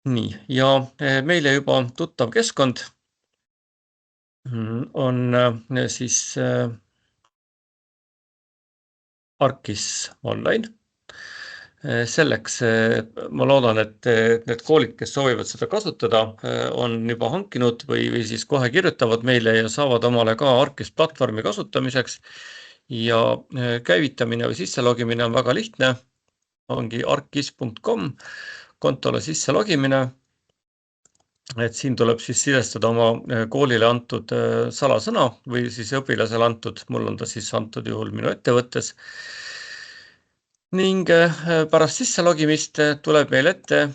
Nii, ja meile juba tuttav keskkond on siis ARKis online. Selleks ma loodan, et need koolid, kes soovivad seda kasutada, on juba hankinud või siis kohe kirjutavad meile ja saavad omale ka ARKis platvormi kasutamiseks. Ja käivitamine või sisselogimine on väga lihtne. Ongi arkis.com kontole sisselogimine. Et siin tuleb siis sidestada oma koolile antud salasõna või siis õpilasele antud, mul on ta siis antud juhul minu ettevõttes. Ning pärast sisselogimist tuleb meil ette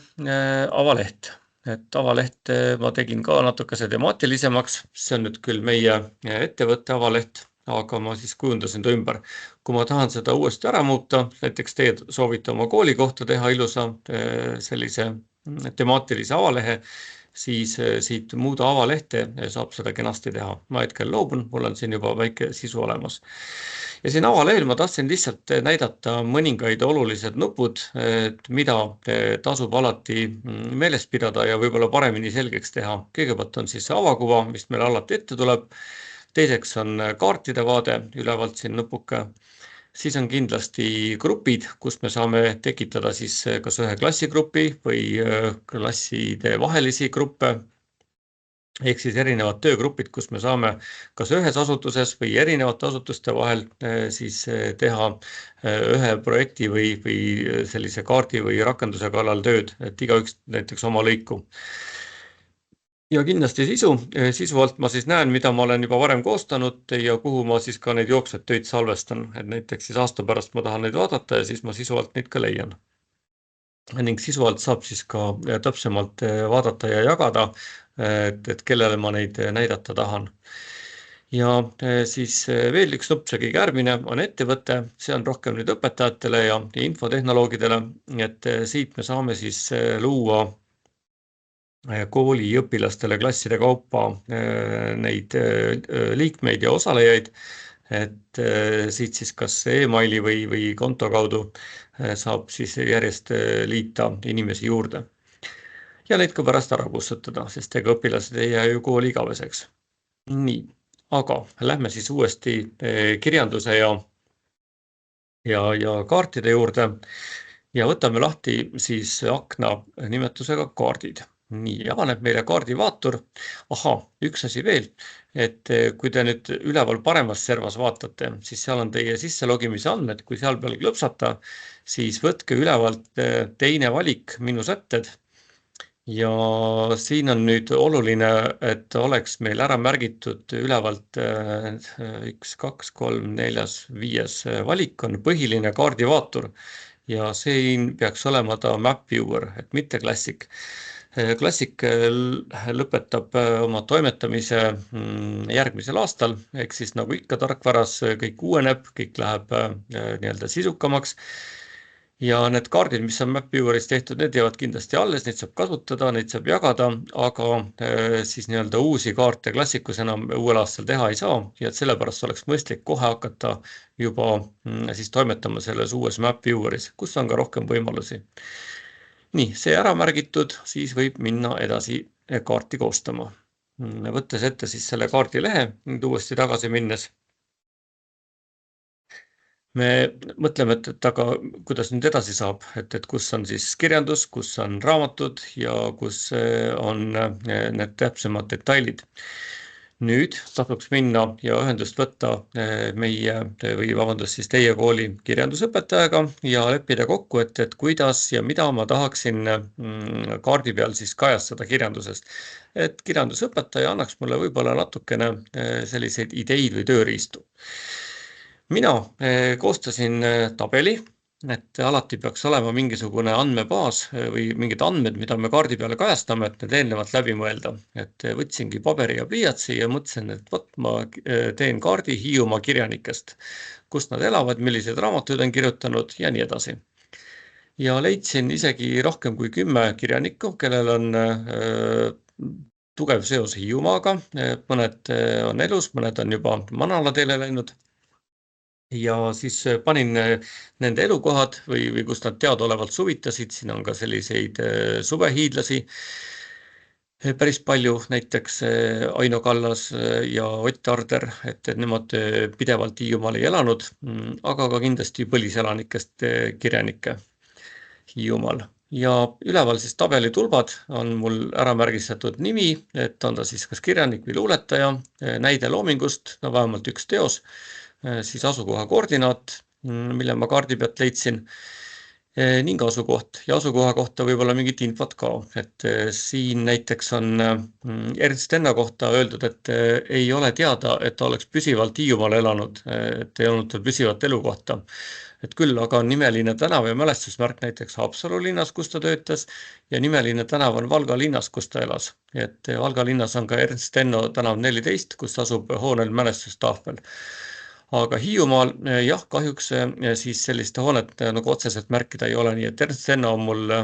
avaleht. Et avaleht ma tegin ka natukese temaatilisemaks. See on nüüd küll meie ettevõtte avaleht, aga ma siis kujundasin ta ümber. Kui ma tahan seda uuesti ära muuta, näiteks teie soovite oma kooli kohta teha ilusa sellise temaatilise avalehe, siis siit muuda avalehte saab seda kenasti teha. Ma hetkel loobun, mul on siin juba väike sisu olemas. Ja siin avalehel ma tahtsin lihtsalt näidata mõningaid olulised nupud, mida tasub alati meeles pidada ja võib-olla paremini selgeks teha. Kõigepealt on siis avakuva, mis meil alati ette tuleb. Teiseks on kaartide vaade, ülevalt siin nupuke. Siis on kindlasti grupid, kus me saame tekitada siis kas ühe klassigrupi või klasside vahelisi gruppe. Ehk siis erinevad töögrupid, kus me saame kas ühes asutuses või erinevate asutuste vahel siis teha ühe projekti või sellise kaardi või rakenduse kallal tööd, et igaüks näiteks oma lõiku. Ja kindlasti sisu alt ma siis näen, mida ma olen juba varem koostanud ja kuhu ma siis ka neid jooksvaid töid salvestan. Et näiteks siis aasta pärast ma tahan neid vaadata ja siis ma sisu alt neid ka leian. Ning sisu alt saab siis ka täpsemalt vaadata ja jagada, et kellele ma neid näidata tahan. Ja siis veel üks nupp, see kõige järgmine on ettevõte. See on rohkem nüüd õpetajatele ja infotehnoloogidele, et siit me saame siis luua kooli õpilastele klasside kaupa neid liikmeid ja osalejaid, et siit siis kas e-maili või konto kaudu saab siis järjest liita inimesi juurde. Ja neid ka pärast ära kustutada, sest ega õpilased ei jää ju kooli igaveseks. Nii, aga lähme siis uuesti kirjanduse ja kaartide juurde ja võtame lahti siis akna nimetusega kaardid. Nii, avaneb meile kaardivaatur. Aha, üks asi veel, et kui te nüüd üleval paremas servas vaatate, siis seal on teie sisselogimise andmed. Kui seal peal klõpsata, siis võtke ülevalt teine valik, minu sätted. Ja siin on nüüd oluline, et oleks meil ära märgitud ülevalt 1, 2, 3, 4, 5 valik on põhiline kaardivaatur. Ja siin peaks olema ta Map Viewer, et mitte Classic. Classic lõpetab oma toimetamise järgmisel aastal, ehk siis nagu ikka tarkvaras kõik uueneb, kõik läheb nii-öelda sisukamaks. Ja need kaardid, mis on Map Vieweris tehtud, need jäävad kindlasti alles, neid saab kasutada, neid saab jagada, aga siis nii-öelda uusi kaarte klassikus enam uuel aastal teha ei saa ja et sellepärast oleks mõistlik kohe hakata juba siis toimetama selles uues Map Vieweris, kus on ka rohkem võimalusi. Nii, see ära märgitud, siis võib minna edasi kaarti koostama. Võttes ette siis selle kaardilehe, nüüd uuesti tagasi minnes. Me mõtleme, et aga kuidas nüüd edasi saab, et kus on siis kirjandus, kus on raamatud ja kus on need täpsemad detailid. Nüüd tasuks minna ja ühendust võtta siis teie kooli kirjandusõpetajaga ja leppida kokku, et kuidas ja mida ma tahaksin kaardi peal siis kajastada kirjandusest. Et kirjandusõpetaja annaks mulle võib-olla natukene selliseid ideid või tööriistu. Mina koostasin tabeli, et alati peaks olema mingisugune andmebaas või mingid andmed, mida me kaardi peale kajastame, et need eelnevalt läbi mõelda. Et võtsingi paberi ja pliiatsi ja mõtlesin, et võt, ma teen kaardi Hiiumaa kirjanikest, kust nad elavad, millised raamatuid on kirjutanud ja nii edasi. Ja leidsin isegi rohkem kui 10 kirjanikku, kellel on tugev seos Hiiumaaga, mõned on elus, mõned on juba manalateele läinud. ja siis panin nende elukohad või kus nad teadaolevalt suvitasid, siin on ka selliseid suvehiidlasi päris palju, näiteks Aino Kallas ja Ott Arder, et nemad pidevalt Hiiumaal ei elanud, aga ka kindlasti põliselanikest kirjanikke Hiiumaal. Ja üleval siis tabelitulbad on mul ära märgistatud nimi, et on ta siis kas kirjanik või luuletaja, näide loomingust, no vähemalt üks teos, siis asukoha koordinaat, mille ma kaardi pealt leidsin, ning asukoht ja asukoha kohta võib-olla mingit infot ka, et siin näiteks on Ernst Enno kohta öeldud, et ei ole teada, et ta oleks püsivalt Hiiumaal elanud, et ei olnud tal püsivat elukohta. Et küll aga on nimeline tänav ja mälestusmärk näiteks Haapsalu linnas, kus ta töötas, ja nimeline tänav on Valga linnas, kus ta elas. Et Valga linnas on ka Ernst Enno tänav 14, kus asub hoonel mälestustahvel. Aga Hiiumaal jah, kahjuks siis sellist hoonet nagu otseselt märkida ei ole, nii et Ernst Enno on mul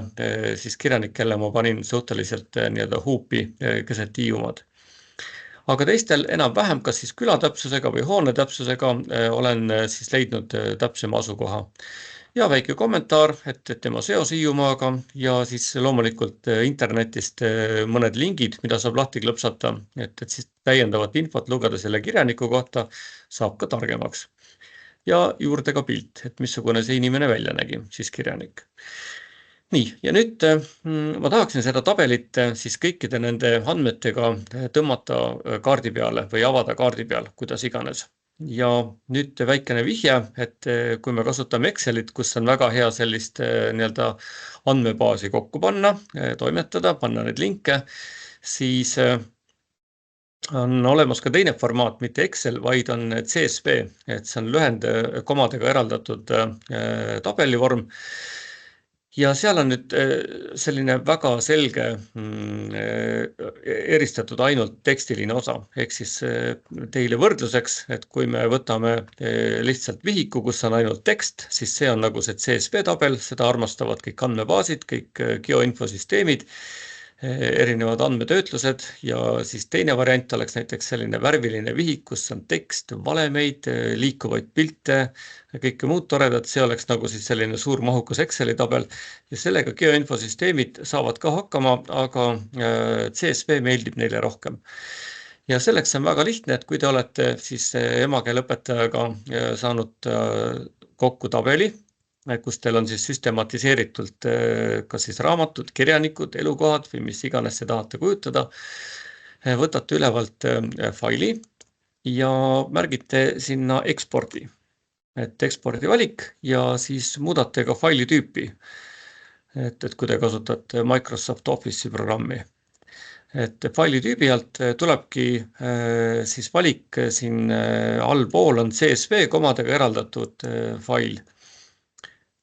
siis kirjanik, kelle ma panin suhteliselt nii-öelda huupi keset Hiiumaad. Aga teistel enam-vähem, kas siis külatäpsusega või hoone täpsusega olen siis leidnud täpsema asukoha. Ja väike kommentaar, et tema seos Hiiumaaga ja siis loomulikult internetist mõned lingid, mida saab lahti klõpsata, et siis täiendavat infot lugeda selle kirjaniku kohta saab ka targemaks. Ja juurde ka pilt, et missugune see inimene välja nägi, siis kirjanik. Nii, ja nüüd ma tahaksin seda tabelit siis kõikide nende andmetega tõmmata kaardi peale või avada kaardi peal, kuidas iganes. Ja nüüd väikene vihje, et kui me kasutame Excelit, kus on väga hea sellist nii-öelda andmebaasi kokku panna, toimetada, panna neid linke, siis on olemas ka teine formaat, mitte Excel, vaid on CSV, et see on lühend komadega eraldatud tabelivorm. Ja seal on nüüd selline väga selge eristatud ainult tekstiline osa, ehk siis teile võrdluseks, et kui me võtame lihtsalt vihiku, kus on ainult tekst, siis see on nagu see CSV tabel, seda armastavad kõik andmebaasid, kõik geoinfosüsteemid, erinevad andmetöötlused ja siis teine variant oleks näiteks selline värviline vihik, kus on tekst, valemeid, liikuvaid pilte, kõike muud toredat, see oleks nagu siis selline suur mahukas Exceli tabel ja sellega geoinfosüsteemid saavad ka hakkama, aga CSV meeldib neile rohkem. Ja selleks on väga lihtne, et kui te olete siis emakeeleõpetajaga saanud kokku tabeli, kus teil on siis süstematiseeritult kas siis raamatud, kirjanikud, elukohad või mis iganes te tahate kujutada, võtate ülevalt faili ja märgite sinna ekspordi. Et ekspordi valik ja siis muudate ka faili tüüpi, et kui te kasutate Microsoft Office'i programmi. Et faili tüübi alt tulebki siis valik siin allpool on CSV komadega eraldatud fail.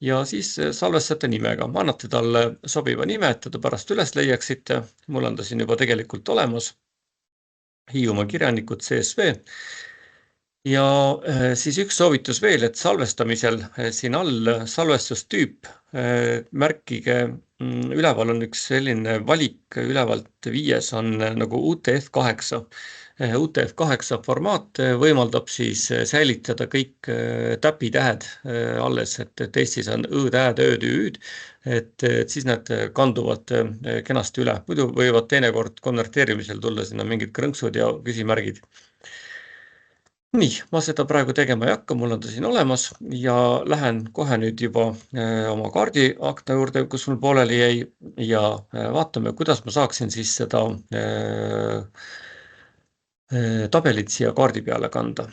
Ja siis salvestate nimega, annate talle sobiva nime, et ta pärast üles leiaksite. Mul on ta siin juba tegelikult olemas. Hiiumaa kirjanikud CSV. Ja siis üks soovitus veel, et salvestamisel siin all salvestustüüp märkige, üleval on üks selline valik, ülevalt 5 on nagu UTF-8. UTF-8 formaat võimaldab siis säilitada kõik täpitähed alles, et Eestis on õ-tähed, ööd, üüd, et siis nad kanduvad kenasti üle. Muidu võivad teinekord konverteerimisel tulla sinna mingid krõnksud ja küsimärgid. Nii, ma seda praegu tegema ei hakka, mul on ta siin olemas ja lähen kohe nüüd juba oma kaardiakna juurde, kus mul pooleli jäi ja vaatame, kuidas ma saaksin siis seda tabelit siia kaardi peale kanda.